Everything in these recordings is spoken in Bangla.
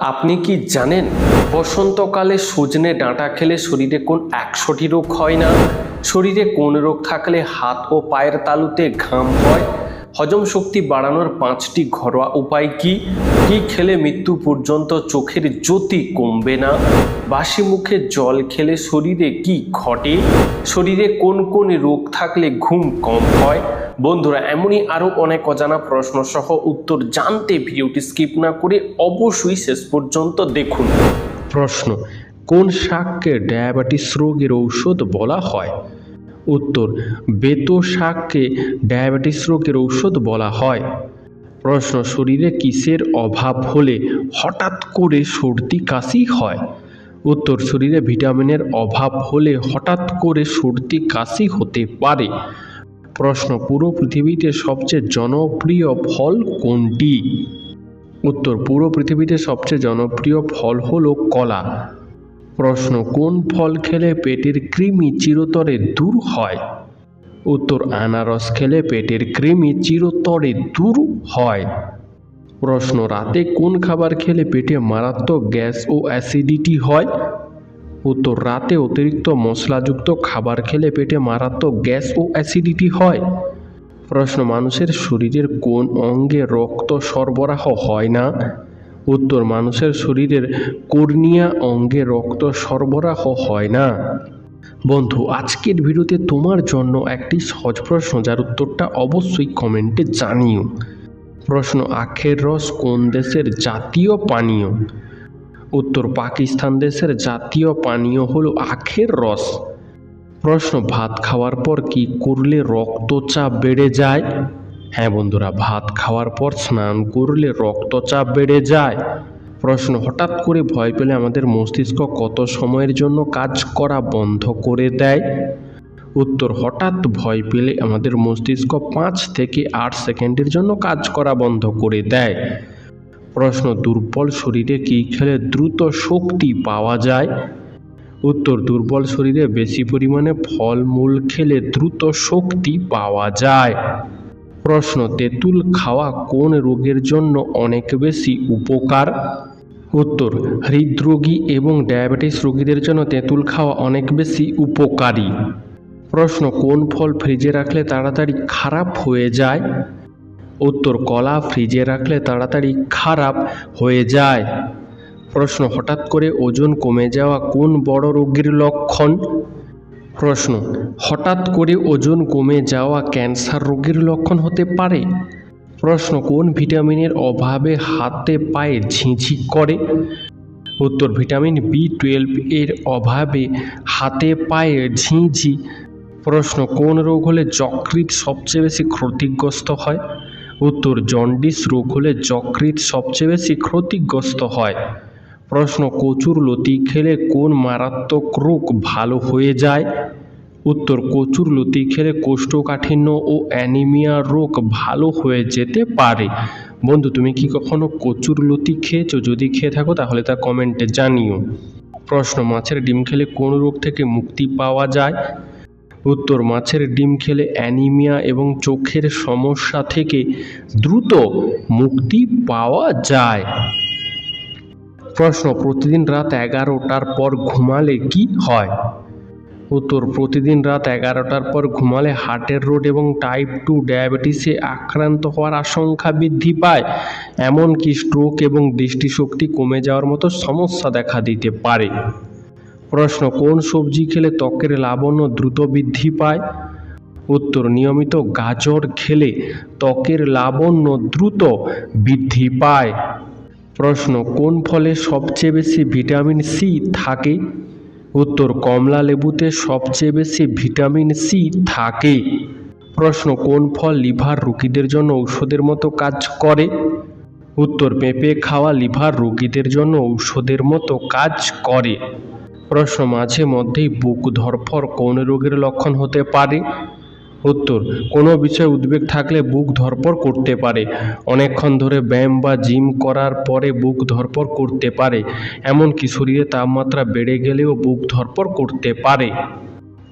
আপনি কি জানেন বসন্তকালে সজনে ডাঁটা খেলে শরীরে কোন 100টি রোগ হয় না? শরীরে কোন রোগ থাকলে হাত ও পায়ের তালুতে ঘাম হয়? হজম শক্তি বাড়ানোর 5টি ঘরোয়া উপায় কি? কি খেলে মৃত্যু পর্যন্ত চোখের জ্যোতি কমবে না? বাসি মুখে জল খেলে শরীরে কি ঘটে? শরীরে কোন কোন রোগ থাকলে ঘুম কম হয়? বন্ধুরা, এমনই আরও অনেক অজানা প্রশ্ন সহ উত্তর জানতে ভিডিওটি স্কিপ না করে অবশ্যই শেষ পর্যন্ত দেখুন। প্রশ্ন: কোন শাককে ডায়াবেটিস রোগের ঔষধ বলা হয়? উত্তর: বেতো শাককে ডায়াবেটিস রোগের ঔষধ বলা হয়। প্রশ্ন: শরীরে কিসের অভাব হলে হঠাৎ করে সর্দি কাশি হয়? উত্তর: শরীরে ভিটামিনের অভাব হলে হঠাৎ করে সর্দি কাশি হতে পারে। প্রশ্ন: পুরো পৃথিবীতে সবচেয়ে জনপ্রিয় ফল কোনটি? উত্তর: পুরো পৃথিবীতে সবচেয়ে জনপ্রিয় ফল হলো কলা। প্রশ্ন: কোন ফল খেলে পেটের কৃমি চিরতরে দূর হয়? উত্তর: আনারস খেলে পেটের কৃমি চিরতরে দূর হয়। প্রশ্ন: রাতে কোন খাবার খেলে পেটে মারাত্মক গ্যাস ও অ্যাসিডিটি হয়? উত্তর: রাতে অতিরিক্ত মশলাযুক্ত খাবার খেলে পেটে মারাত্মক গ্যাস ও অ্যাসিডিটি হয়। প্রশ্ন: মানুষের শরীরের কোন অঙ্গে রক্ত সরবরাহ হয় না? উত্তর: মানুষের শরীরের কর্নিয়া অঙ্গে রক্ত সরবরাহ হয় না। বন্ধু, আজকের ভিডিওতে তোমার জন্য একটি সহজ প্রশ্ন, যার উত্তরটা অবশ্যই কমেন্টে জানিও। প্রশ্ন: আখের রস কোন দেশের জাতীয় পানীয়? উত্তর: পাকিস্তান দেশের জাতীয় পানীয় হলো আখের রস। প্রশ্ন: ভাত খাওয়ার পর কি করলে রক্তচাপ বেড়ে যায়? হ্যাঁ বন্ধুরা, ভাত খাওয়ার পর স্নান করলে রক্তচাপ বেড়ে যায়। প্রশ্ন: হঠাৎ করে ভয় পেলে আমাদের মস্তিষ্ক কত সময়ের জন্য কাজ করা বন্ধ করে দেয়? উত্তর: হঠাৎ ভয় পেলে আমাদের মস্তিষ্ক 5 থেকে 8 সেকেন্ডের জন্য কাজ করা বন্ধ করে দেয়। প্রশ্ন: দুর্বল শরীরে কি খেলে দ্রুত শক্তি পাওয়া যায়? উত্তর: দুর্বল শরীরে বেশি পরিমাণে ফলমূল খেলে দ্রুত শক্তি পাওয়া যায়। প্রশ্ন: তেঁতুল খাওয়া কোন রোগের জন্য অনেক বেশি উপকার? উত্তর: হৃদরোগী এবং ডায়াবেটিস রোগীদের জন্য তেঁতুল খাওয়া অনেক বেশি উপকারী। প্রশ্ন: কোন ফল ফ্রিজে রাখলে তাড়াতাড়ি খারাপ হয়ে যায়? উত্তর: কলা ফ্রিজে রাখলে তাড়াতাড়ি খারাপ হয়ে যায়। প্রশ্ন: হঠাৎ করে ওজন কমে যাওয়া কোন বড় রোগের লক্ষণ? প্রশ্ন: হঠাৎ করে ওজন কমে যাওয়া ক্যান্সার রোগের লক্ষণ হতে পারে। প্রশ্ন: কোন ভিটামিনের অভাবে হাতে পায়ে ঝিঁঝি করে? উত্তর: ভিটামিন B12 এর অভাবে হাতে পায়ে ঝিঁঝি। প্রশ্ন: কোন রোগ হলে যকৃৎ সবচেয়ে বেশি ক্ষতিগ্রস্ত হয়? উত্তর: জন্ডিস রোগ হলে যকৃৎ সবচেয়ে বেশি ক্ষতিগ্রস্ত হয়। প্রশ্ন: কচুর লতি খেলে কোন মারাত্মক রোগ ভালো হয়ে যায়? উত্তর: কচুর লতি খেলে কোষ্ঠকাঠিন্য ও অ্যানিমিয়া রোগ ভালো হয়ে যেতে পারে। বন্ধু, তুমি কি কখনো কচুর লতি খেয়েছো? যদি খেয়ে থাকো তাহলে তা কমেন্টে জানিও। প্রশ্ন: মাছের ডিম খেলে কোন রোগ থেকে মুক্তি পাওয়া যায়? উত্তর: মাছের ডিম খেলে অ্যানিমিয়া এবং চোখের সমস্যা থেকে দ্রুত মুক্তি পাওয়া যায়। প্রশ্ন: প্রতিদিন রাত 11টার পর ঘুমালে কি হয়? উত্তর: প্রতিদিন রাত 11টার পর ঘুমালে হার্টের রোগ এবং টাইপ 2 ডায়াবেটিসে আক্রান্ত হওয়ার আশঙ্কা বৃদ্ধি পায়, এমনকি স্ট্রোক এবং দৃষ্টিশক্তি কমে যাওয়ার মতো সমস্যা দেখা দিতে পারে। প্রশ্ন: কোন সবজি খেলে ত্বকের লাবণ্য দ্রুত বৃদ্ধি পায়? উত্তর: নিয়মিত গাজর খেলে ত্বকের লাবণ্য দ্রুত বৃদ্ধি পায়। প্রশ্ন: কোন ফলে সবচেয়ে বেশি ভিটামিন সি থাকে? উত্তর: কমলা লেবুতে সবচেয়ে বেশি ভিটামিন সি থাকে। প্রশ্ন: কোন ফল লিভার রোগীদের জন্য ঔষধের মতো কাজ করে? উত্তর: পেঁপে খাওয়া লিভার রোগীদের জন্য ঔষধের মতো কাজ করে। প্রশ্ন: মাঝে মধ্যেই বুক ধড়ফড় কোন রোগের লক্ষণ হতে পারে? উত্তর: কোনো বিষয়ে উদ্বেগ থাকলে বুক ধড়ফড় করতে পারে। অনেকক্ষণ ধরে ব্যায়াম বা জিম করার পরে বুক ধড়ফড় করতে পারে, এমনকি শরীরে তাপমাত্রা বেড়ে গেলেও বুক ধড়ফড় করতে পারে।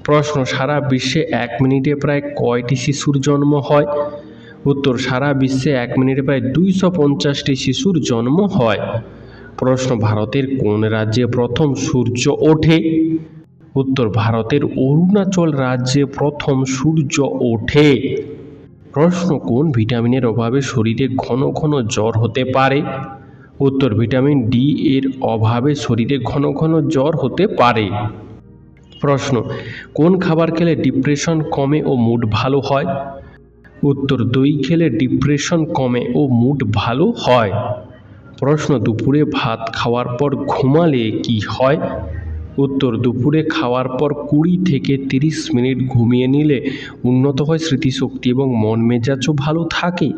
প্রশ্ন: সারা বিশ্বে 1 মিনিটে প্রায় কয়টি শিশুর জন্ম হয়? উত্তর: সারা বিশ্বে 1 মিনিটে প্রায় 250টি শিশুর জন্ম হয়। প্রশ্ন, ভারতের কোন রাজ্যে প্রথম সূর্য ওঠে? উত্তর, ভারতের অরুণাচল রাজ্যে প্রথম সূর্য ওঠে। প্রশ্ন, কোন ভিটামিনের অভাবে শরীরে ঘন ঘন জ্বর হতে পারে? উত্তর, ভিটামিন ডি এর অভাবে শরীরে ঘন ঘন জ্বর হতে পারে। প্রশ্ন, কোন খাবার খেলে ডিপ্রেশন কমে ও মুড ভালো হয়? উত্তর, দই খেলে ডিপ্রেশন কমে ও মুড ভালো হয়। প্রশ্ন, দুপুরে ভাত খাওয়ার পর ঘুমালে কি হয়? উত্তর, দুপুরে খাওয়ার পর 20 থেকে 30 মিনিট ঘুমিয়ে নিলে উন্নত হয় স্মৃতিশক্তি এবং মন মেজাজও ভালো থাকে।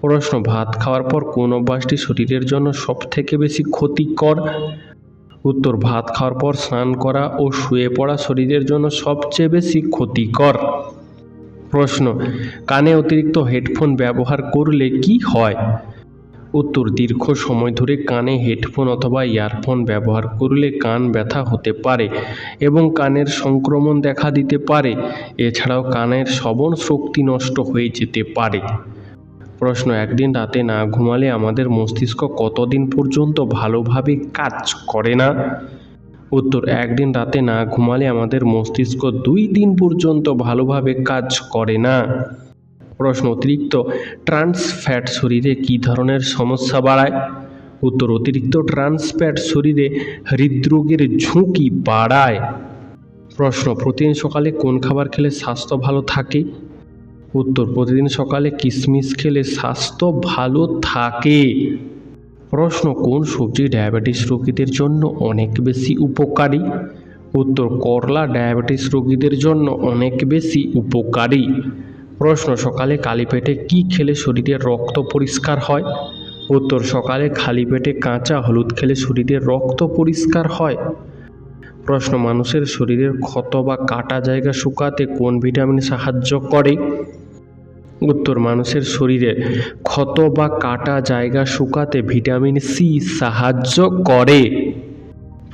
প্রশ্ন, ভাত খাওয়ার পর কোন অভ্যাসটি শরীরের জন্য সবথেকে বেশি ক্ষতিকর? উত্তর, ভাত খাওয়ার পর স্নান করা ও শুয়ে পড়া শরীরের জন্য সবচেয়ে বেশি ক্ষতিকর। প্রশ্ন, কানে অতিরিক্ত হেডফোন ব্যবহার করলে কি হয়? উত্তর, দীর্ঘ সময় ধরে কানে হেডফোন অথবা ইয়ারফোন ব্যবহার করলে কান ব্যথা হতে পারে এবং কানের সংক্রমণ দেখা দিতে পারে। এছাড়াও কানের শ্রবণ শক্তি নষ্ট হয়ে যেতে পারে। প্রশ্ন, একদিন রাতে না ঘুমালে আমাদের মস্তিষ্ক কতদিন পর্যন্ত ভালোভাবে কাজ করে না? উত্তর, একদিন রাতে না ঘুমালে আমাদের মস্তিষ্ক 2 দিন পর্যন্ত ভালোভাবে কাজ করে না। প্রশ্ন, অতিরিক্ত ট্রান্স ফ্যাট শরীরে কী ধরনের সমস্যা বাড়ায়? উত্তর, অতিরিক্ত ট্রান্স ফ্যাট শরীরে হৃদরোগের ঝুঁকি বাড়ায়। প্রশ্ন, প্রতিদিন সকালে কোন খাবার খেলে স্বাস্থ্য ভালো থাকে? উত্তর, প্রতিদিন সকালে কিশমিশ খেলে স্বাস্থ্য ভালো থাকে। প্রশ্ন, কোন সবজি ডায়াবেটিস রোগীদের জন্য অনেক বেশি উপকারী? উত্তর, করলা ডায়াবেটিস রোগীদের জন্য অনেক বেশি উপকারী। প্রশ্ন, সকালে খালি পেটে কি খেলে শরীরের রক্ত পরিষ্কার হয়? উত্তর, সকালে খালি পেটে কাঁচা হলুদ খেলে শরীরের রক্ত পরিষ্কার হয়। প্রশ্ন, মানুষের শরীরের ক্ষত বা কাটা জায়গা শুকাতে কোন ভিটামিন সাহায্য করে? উত্তর, মানুষের শরীরে ক্ষত বা কাটা জায়গা শুকাতে ভিটামিন সি সাহায্য করে।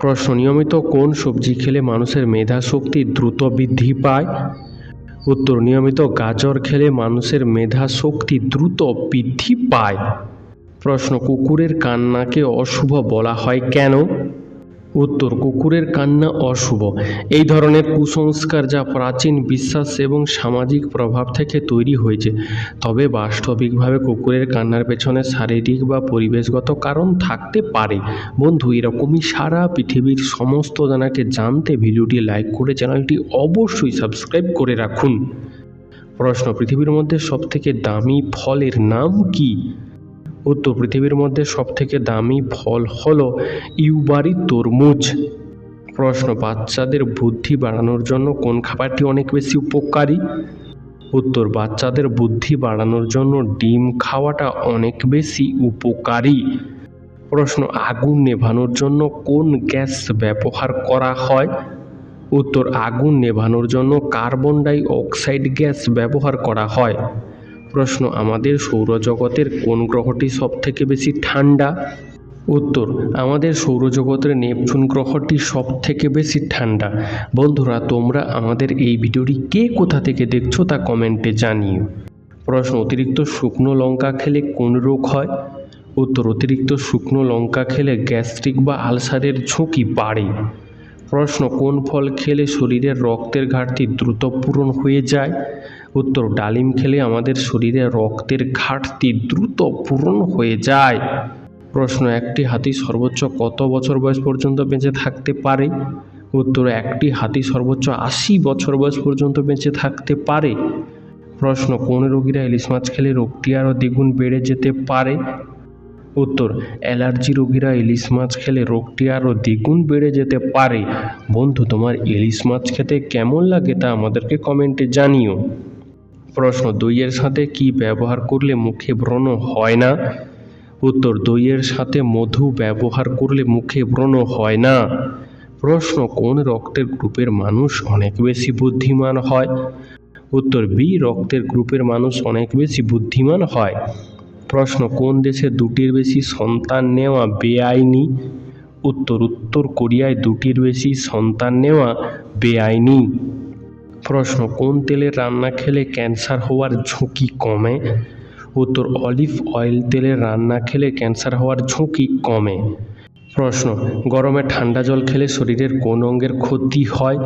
প্রশ্ন, নিয়মিত কোন সবজি খেলে মানুষের মেধা শক্তি দ্রুত বৃদ্ধি পায়? উত্তর, নিয়মিত গাজর খেলে মানুষের মেধা শক্তি দ্রুত বৃদ্ধি পায়। প্রশ্ন, কুকুরের কান্নাকে অশুভ বলা হয় কেন? উত্তর, কুকুরের কান্না অশুভ। এই ধরনের কুসংস্কার যা প্রাচীন বিশ্বাস এবং সামাজিক প্রভাব থেকে তৈরি হয়েছে। তবে বাস্তবিকভাবে কুকুরের কান্নার পেছনে শারীরিক বা পরিবেশগত কারণ থাকতে পারে। বন্ধু, এরকমই সারা পৃথিবীর সমস্ত জানাকে জানতে ভিডিওটি লাইক করে চ্যানেলটি অবশ্যই সাবস্ক্রাইব করে রাখুন। প্রশ্ন, পৃথিবীর মধ্যে সবথেকে দামি ফলের নাম কি? উত্তর, পৃথিবীর মধ্যে সবথেকে দামি ফল হলো ইউবারি তরমুজ। প্রশ্ন, বাচ্চাদের বুদ্ধি বাড়ানোর জন্য কোন খাবারটি অনেক বেশি উপকারী? উত্তর, বাচ্চাদের বুদ্ধি বাড়ানোর জন্য ডিম খাওয়াটা অনেক বেশি উপকারী। প্রশ্ন, আগুন নেভানোর জন্য কোন গ্যাস ব্যবহার করা হয়? উত্তর, আগুন নেভানোর জন্য কার্বন ডাই অক্সাইড গ্যাস ব্যবহার করা হয়। প্রশ্ন, আমাদের সৌরজগতের কোন গ্রহটি সবথেকে বেশি ঠান্ডা? উত্তর, আমাদের সৌরজগতের নেপচুন গ্রহটি সবথেকে বেশি ঠান্ডা। বন্ধুরা, তোমরা আমাদের এই ভিডিওটি কে কোথা থেকে দেখছো তা কমেন্টে জানিও। প্রশ্ন, অতিরিক্ত শুকনো লঙ্কা খেলে কোন রোগ হয়? উত্তর, অতিরিক্ত শুকনো লঙ্কা খেলে গ্যাস্ট্রিক বা আলসারের ঝুঁকি বাড়ে। প্রশ্ন, কোন ফল খেলে শরীরের রক্তের ঘাটতি দ্রুত পূরণ হয়ে যায়? উত্তর, ডালিম খেলে আমাদের শরীরে রক্তের ঘাটতি দ্রুত পূরণ হয়ে যায়। প্রশ্ন, একটি হাতি সর্বোচ্চ কত বছর বয়স পর্যন্ত বেঁচে থাকতে পারে? উত্তর, একটি হাতি সর্বোচ্চ 80 বছর বয়স পর্যন্ত বেঁচে থাকতে পারে। প্রশ্ন, কোন রোগীরা ইলিশ মাছ খেলে রোগটি আরও দ্বিগুণ বেড়ে যেতে পারে? উত্তর, অ্যালার্জি রোগীরা ইলিশ মাছ খেলে রোগটি আরও দ্বিগুণ বেড়ে যেতে পারে। বন্ধু, তোমার ইলিশ মাছ খেতে কেমন লাগে তা আমাদেরকে কমেন্টে জানিও। প্রশ্ন, দইয়ের সাথে কি ব্যবহার করলে মুখে ব্রণ হয় না? উত্তর, দইয়ের সাথে মধু ব্যবহার করলে মুখে ব্রণ হয় না। প্রশ্ন, কোন রক্তের গ্রুপের মানুষ অনেক বেশি বুদ্ধিমান হয়? উত্তর, বি রক্তের গ্রুপের মানুষ অনেক বেশি বুদ্ধিমান হয়। প্রশ্ন, কোন দেশে 2টির বেশি সন্তান নেওয়া বেআইনি? উত্তর, উত্তর কোরিয়ায় 2টির বেশি সন্তান নেওয়া বেআইনি। প্রশ্ন, কোন তেলে রান্না খেলে ক্যান্সার হওয়ার ঝুঁকি কমে? উত্তর, অলিভ অয়েল তেলে রান্না খেলে ক্যান্সার হওয়ার ঝুঁকি কমে। প্রশ্ন, গরমে ঠান্ডা জল খেলে শরীরের কোন অঙ্গের ক্ষতি হয়?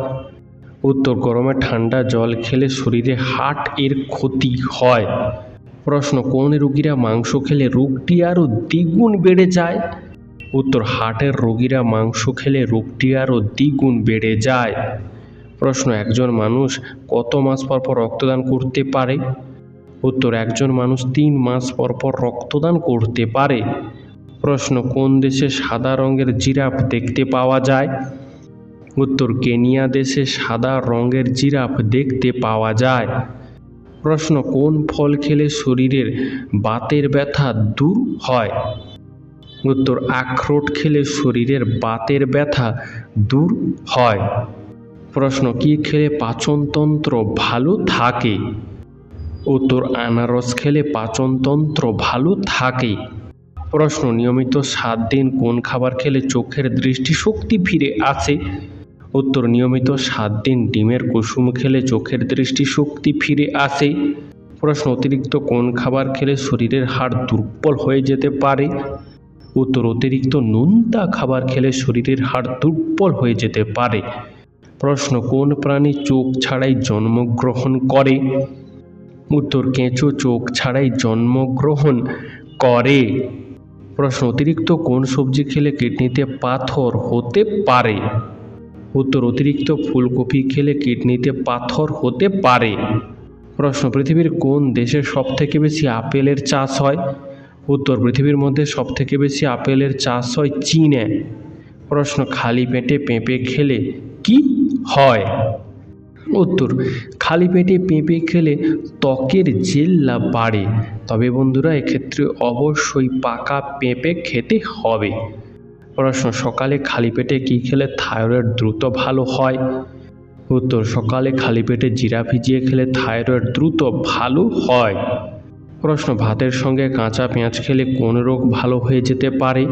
উত্তর, গরমে ঠান্ডা জল খেলে শরীরে হার্ট এর ক্ষতি হয়। প্রশ্ন, কোন রোগীরা মাংস খেলে রোগটি আরও দ্বিগুণ বেড়ে যায়? উত্তর, হার্টের রোগীরা মাংস খেলে রোগটি আরও দ্বিগুণ বেড়ে যায়। প্রশ্ন, একজন মানুষ কত মাস পর পর রক্তদান করতে পারে? উত্তর, একজন মানুষ 3 মাস পর পর রক্তদান করতে পারে। প্রশ্ন, কোন দেশে সাদা রঙের জিরাফ দেখতে পাওয়া যায়? উত্তর, কেনিয়া দেশে সাদা রঙের জিরাফ দেখতে পাওয়া যায়। প্রশ্ন, কোন ফল খেলে শরীরের বাতের ব্যথা দূর হয়? উত্তর, আখরোট খেলে শরীরের বাতের ব্যথা দূর হয়। প্রশ্ন, কি খেলে পাচনতন্ত্র ভালো থাকে? উত্তর, আনারস খেলে পাচনতন্ত্র ভালো থাকে। প্রশ্ন, নিয়মিত 7 দিন কোন খাবার খেলে চোখের দৃষ্টিশক্তি ফিরে আসে? উত্তর, নিয়মিত 7 দিন ডিমের কুসুম খেলে চোখের দৃষ্টিশক্তি ফিরে আসে। প্রশ্ন, অতিরিক্ত কোন খাবার খেলে শরীরের হাড় দুর্বল হয়ে যেতে পারে? উত্তর, অতিরিক্ত নোনতা খাবার খেলে শরীরের হাড় দুর্বল হয়ে যেতে পারে। প্রশ্ন, কোন প্রাণী চোখ ছাড়াই জন্মগ্রহণ করে? উত্তর, কেঁচো চোখ ছাড়াই জন্মগ্রহণ করে। প্রশ্ন, অতিরিক্ত কোন সবজি খেলে কিডনিতে পাথর হতে পারে? উত্তর, অতিরিক্ত ফুলকপি খেলে কিডনিতে পাথর হতে পারে। প্রশ্ন, পৃথিবীর কোন দেশে সবথেকে বেশি আপেলের চাষ হয়? উত্তর, পৃথিবীর মধ্যে সবথেকে বেশি আপেলের চাষ হয় চীনে। প্রশ্ন, খালি পেটে পেঁপে খেলে কি হয়? উত্তর, খালি পেটে পেঁপে খেলে ত্বকের জেল্লা বাড়ে। তবে বন্ধুরা, এক্ষেত্রে অবশ্যই পাকা পেঁপে খেতে হবে। প্রশ্ন, সকালে খালি পেটে কি খেলে থাইরয়েড দ্রুত ভালো হয়? উত্তর, সকালে খালি পেটে জিরা ভিজিয়ে খেলে থাইরয়েড দ্রুত ভালো হয়। প্রশ্ন, ভাতের সঙ্গে কাঁচা পেঁয়াজ খেলে কোন রোগ ভালো হয়ে যেতে পারে?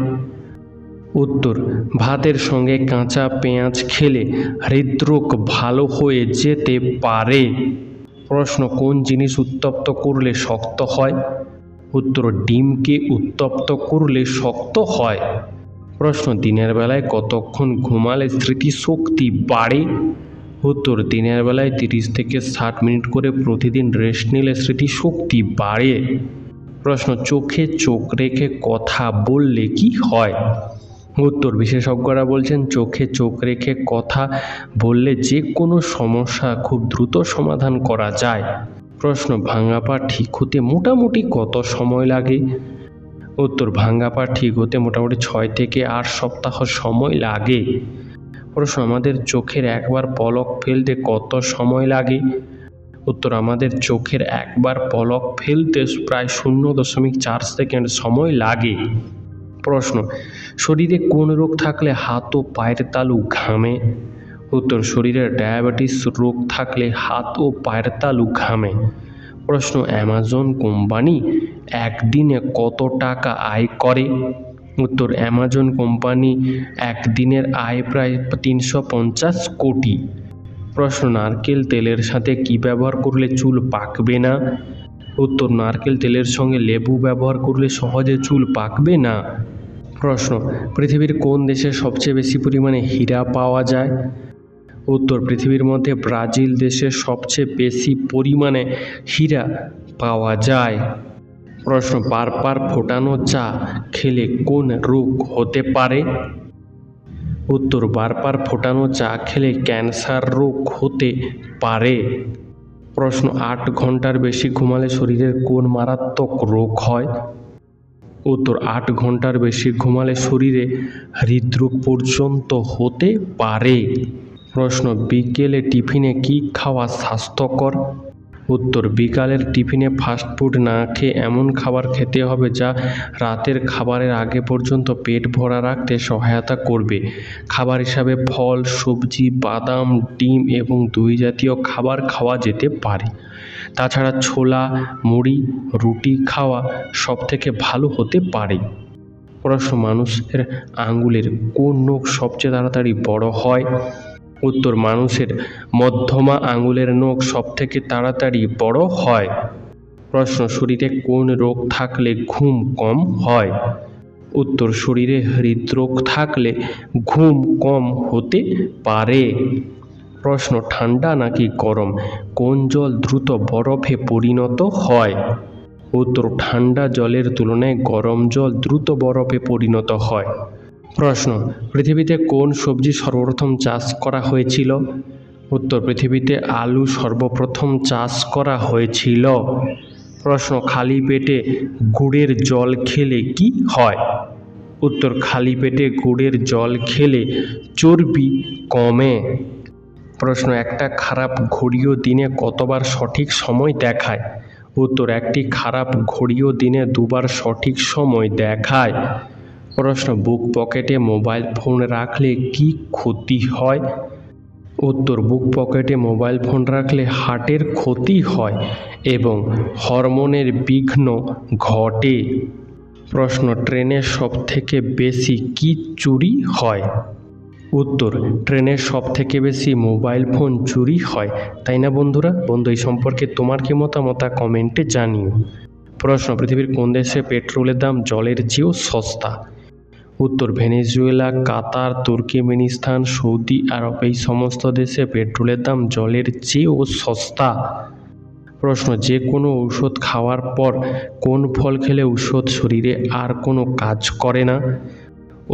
উত্তর, ভাতের সঙ্গে কাঁচা পেঁয়াজ খেলে হৃদরোগ ভালো হয়ে যেতে পারে। প্রশ্ন, কোন জিনিস উত্তপ্ত করলে শক্ত হয়? উত্তর, ডিমকে উত্তপ্ত করলে শক্ত হয়। প্রশ্ন, দিনের বেলায় কতক্ষণ ঘুমালে স্মৃতিশক্তি বাড়ে? উত্তর, দিনের বেলায় 30 থেকে 60 মিনিট করে প্রতিদিন রেস্ট নিলে স্মৃতিশক্তি বাড়ে। প্রশ্ন, চোখে চোখ রেখে কথা বললে কি হয়? উত্তর, বিশেষজ্ঞরা বলছেন চোখে চোখ রেখে কথা বললে যে কোনো সমস্যা খুব দ্রুত সমাধান করা যায়। প্রশ্ন, ভাঙা পা ঠিক হতে মোটামুটি কত সময় লাগে? উত্তর, ভাঙা পা ঠিক হতে মোটামুটি 6 থেকে 8 সপ্তাহ সময় লাগে। প্রশ্ন, আমাদের চোখের একবার পলক ফেলতে কত সময় লাগে? উত্তর, আমাদের চোখের একবার পলক ফেলতে প্রায় 0.4 সেকেন্ড সময় লাগে। প্রশ্ন, শরীরে কোন রোগ থাকলে হাত ও পায়ের তালু ঘামে? উত্তর, শরীরে ডায়াবেটিস রোগ থাকলে হাত ও পায়ের তালু ঘামে। প্রশ্ন, অ্যামাজন কোম্পানি একদিনে কত টাকা আয় করে? উত্তর, অ্যামাজন কোম্পানি একদিনের আয় প্রায় 350 কোটি। প্রশ্ন, নারকেল তেলের সাথে কি ব্যবহার করলে চুল পাকবে না? উত্তর, নারকেল তেলের সঙ্গে লেবু ব্যবহার করলে সহজে চুল পাকবে না। প্রশ্ন, পৃথিবীর কোন দেশে সবচেয়ে বেশি পরিমাণে হীরা পাওয়া যায়? উত্তর, পৃথিবীর মধ্যে ব্রাজিল দেশে সবচেয়ে বেশি পরিমাণে হীরা পাওয়া যায়। প্রশ্ন, বারবার ফোটানো চা খেলে কোন রোগ হতে পারে? উত্তর, বারবার ফোটানো চা খেলে ক্যান্সার রোগ হতে পারে। প্রশ্ন, 8 ঘন্টার বেশি ঘুমালে শরীরের কোন মারাত্মক রোগ হয়? উত্তর, 8 ঘন্টার বেশি ঘুমালে শরীরে হৃদরোগ পর্যন্ত হতে পারে। প্রশ্ন, বিকেলে টিফিনে কি খাওয়া স্বাস্থ্যকর? উত্তর, বিকালের টিফিনে ফাস্টফুড না খেয়ে এমন খাবার খেতে হবে যা রাতের খাবারের আগে পর্যন্ত পেট ভরা রাখতে সহায়তা করবে। খাবার হিসাবে ফল, সবজি, বাদাম, ডিম এবং দই জাতীয় খাবার খাওয়া যেতে পারে। তাছাড়া ছোলা, মুড়ি, রুটি খাওয়া সবথেকে ভালো হতে পারে। প্রশ্ন, মানুষের আঙ্গুলের কোন নখ সবচেয়ে তাড়াতাড়ি বড় হয়? উত্তর, মানুষের মধ্যমা আঙ্গুলের নখ সবথেকে তাড়াতাড়ি বড় হয়। প্রশ্ন, শরীরে কোন রোগ থাকলে ঘুম কম হয়? উত্তর, শরীরে হৃদরোগ থাকলে ঘুম কম হতে পারে। প্রশ্ন, ঠান্ডা নাকি গরম কোন জল দ্রুত বরফে পরিণত হয়? উত্তর, ঠান্ডা জলের তুলনায় গরম জল দ্রুত বরফে পরিণত হয়। প্রশ্ন, পৃথিবীতে কোন সবজি সর্বপ্রথম চাষ করা হয়েছিল? উত্তর, পৃথিবীতে আলু সর্বপ্রথম চাষ করা হয়েছিল। প্রশ্ন, খালি পেটে গুড়ের জল খেলে কি হয়? উত্তর, খালি পেটে গুড়ের জল খেলে চর্বি কমে। প্রশ্ন, একটা খারাপ ঘড়িও দিনে কতবার সঠিক সময় দেখায়? উত্তর, একটি খারাপ ঘড়িও দিনে 2 বার সঠিক সময় দেখায়। প্রশ্ন, বুক পকেটে মোবাইল ফোন রাখলে কি ক্ষতি হয়? উত্তর, বুক পকেটে মোবাইল ফোন রাখলে হার্টের ক্ষতি হয় এবং হরমোনের বিঘ্ন ঘটে। প্রশ্ন, ট্রেনে সবথেকে বেশি কি চুরি হয়? উত্তর, ট্রেনে সবথেকে বেশি মোবাইল ফোন চুরি হয়। তাই না বন্ধুরা? বন্ধু, এই সম্পর্কে তোমার কি মতামত কমেন্টে জানিও। প্রশ্ন, পৃথিবীর কোন দেশে পেট্রোলের দাম জলের চেয়েও সস্তা? উত্তর, ভেনেজুয়েলা, কাতার, তুর্কমেনিস্তান, সৌদি আরব এই সমস্ত দেশে পেট্রোলের দাম জলের চেয়েও সস্তা। প্রশ্ন, যে কোনো ঔষধ খাওয়ার পর কোন ফল খেলে ঔষধ শরীরে আর কোনো কাজ করে না?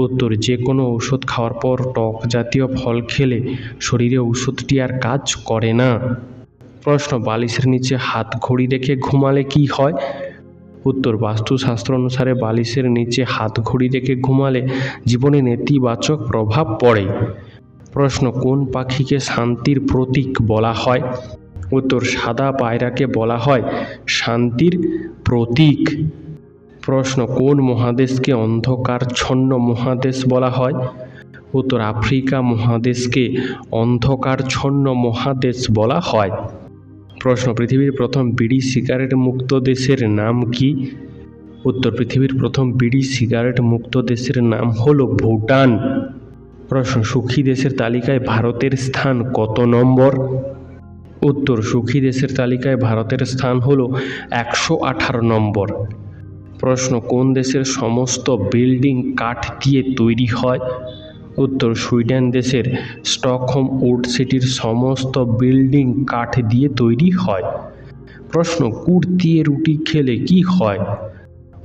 উত্তর, যে কোনো ঔষধ খাওয়ার পর টক জাতীয় ফল খেলে শরীরে ঔষধটি আর কাজ করে না। প্রশ্ন, বালিশের নিচে হাত ঘড়ি রেখে ঘুমালে কি হয়? উত্তর, বাস্তুশাস্ত্র অনুসারে বালিশের নিচে হাত ঘড়ি রেখে ঘুমালে জীবনে নেতিবাচক প্রভাব পড়ে। প্রশ্ন, কোন পাখিকে শান্তির প্রতীক বলা হয়? উত্তর, সাদা পায়রাকে বলা হয় শান্তির প্রতীক। প্রশ্ন, কোন মহাদেশকে অন্ধকারচ্ছন্ন মহাদেশ বলা হয়? উত্তর, আফ্রিকা মহাদেশকে অন্ধকারচ্ছন্ন মহাদেশ বলা হয়। প্রশ্ন, পৃথিবীর প্রথম বিড়ি সিগারেট মুক্ত দেশের নাম কি? উত্তর, পৃথিবীর প্রথম বিড়ি সিগারেট মুক্ত দেশের নাম হলো ভুটান। প্রশ্ন, সুখী দেশের তালিকায় ভারতের স্থান কত নম্বর? উত্তর, সুখী দেশের তালিকায় ভারতের স্থান হলো 118 নম্বর। প্রশ্ন, কোন দেশের সমস্ত বিল্ডিং কাঠ দিয়ে তৈরি হয়? উত্তর, সুইডেন দেশের স্টকহোম উড সিটির সমস্ত বিল্ডিং কাঠ দিয়ে তৈরি হয়। প্রশ্ন, গুড় দিয়ে রুটি খেলে কি হয়?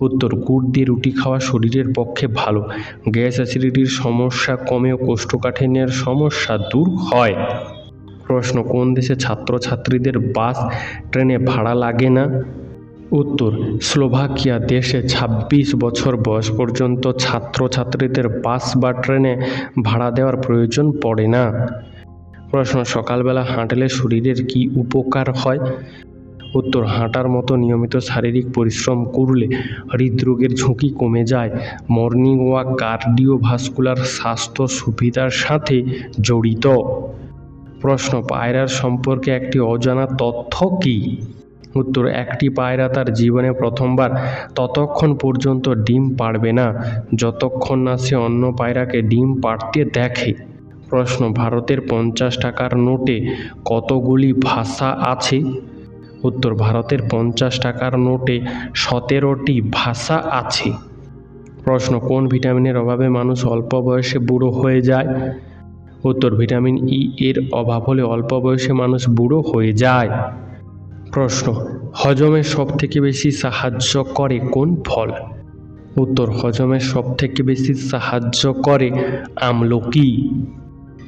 উত্তর, গুড় দিয়ে রুটি খাওয়া শরীরের পক্ষে ভালো, গ্যাস অ্যাসিডিটির সমস্যা কমে ও কোষ্ঠকাঠিন্যের সমস্যা দূর হয়। প্রশ্ন, কোন দেশে ছাত্রছাত্রীদের বাস ট্রেনে ভাড়া লাগে না? উত্তর, স্লোভাকিয়া দেশে 26 বছর বয়স পর্যন্ত ছাত্রছাত্রীদের বাস বা ট্রেনে ভাড়া দেওয়ার প্রয়োজন পড়ে না। প্রশ্ন, সকালবেলা হাঁটলে শরীরের কি উপকার হয়? উত্তর, হাঁটার মতো নিয়মিত শারীরিক পরিশ্রম করলে হৃদরোগের ঝুঁকি কমে যায়। মর্নিং ওয়াক কার্ডিওভাস্কুলার স্বাস্থ্য সুবিধার সাথে জড়িত। প্রশ্ন, পায়রার সম্পর্কে একটি অজানা তথ্য কি? উত্তর, একটি পায়রা তার জীবনে প্রথমবার ততক্ষণ পর্যন্ত ডিম পাড়বে না যতক্ষণ না সে অন্য পায়রাকে ডিম পাড়তে দেখে। প্রশ্ন, ভারতের 50 টাকার নোটে কতগুলি ভাষা আছে? উত্তর, ভারতের 50 টাকার নোটে 17টি ভাষা আছে। প্রশ্ন, কোন ভিটামিনের অভাবে মানুষ অল্প বয়সে বুড়ো হয়ে যায়? উত্তর, ভিটামিন ই এর অভাব হলে অল্প বয়সে মানুষ বুড়ো হয়ে যায়। প্রশ্ন, হজমে সবথেকে বেশি সাহায্য করে কোন ফল? উত্তর, হজমে সবথেকে বেশি সাহায্য করে আমলকি।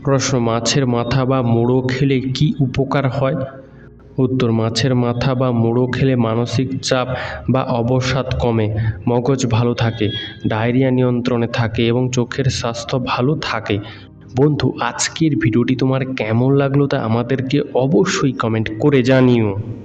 প্রশ্ন, মাছের মাথা বা মুড়ো খেলে কি উপকার হয়? উত্তর, মাছের মাথা বা মুড়ো খেলে মানসিক চাপ বা অবসাদ কমে, মগজ ভালো থাকে, ডায়রিয়া নিয়ন্ত্রণে থাকে এবং চোখের স্বাস্থ্য ভালো থাকে। বন্ধু, আজকের ভিডিওটি তোমার কেমন লাগলো তা আমাদেরকে অবশ্যই কমেন্ট করে জানিও।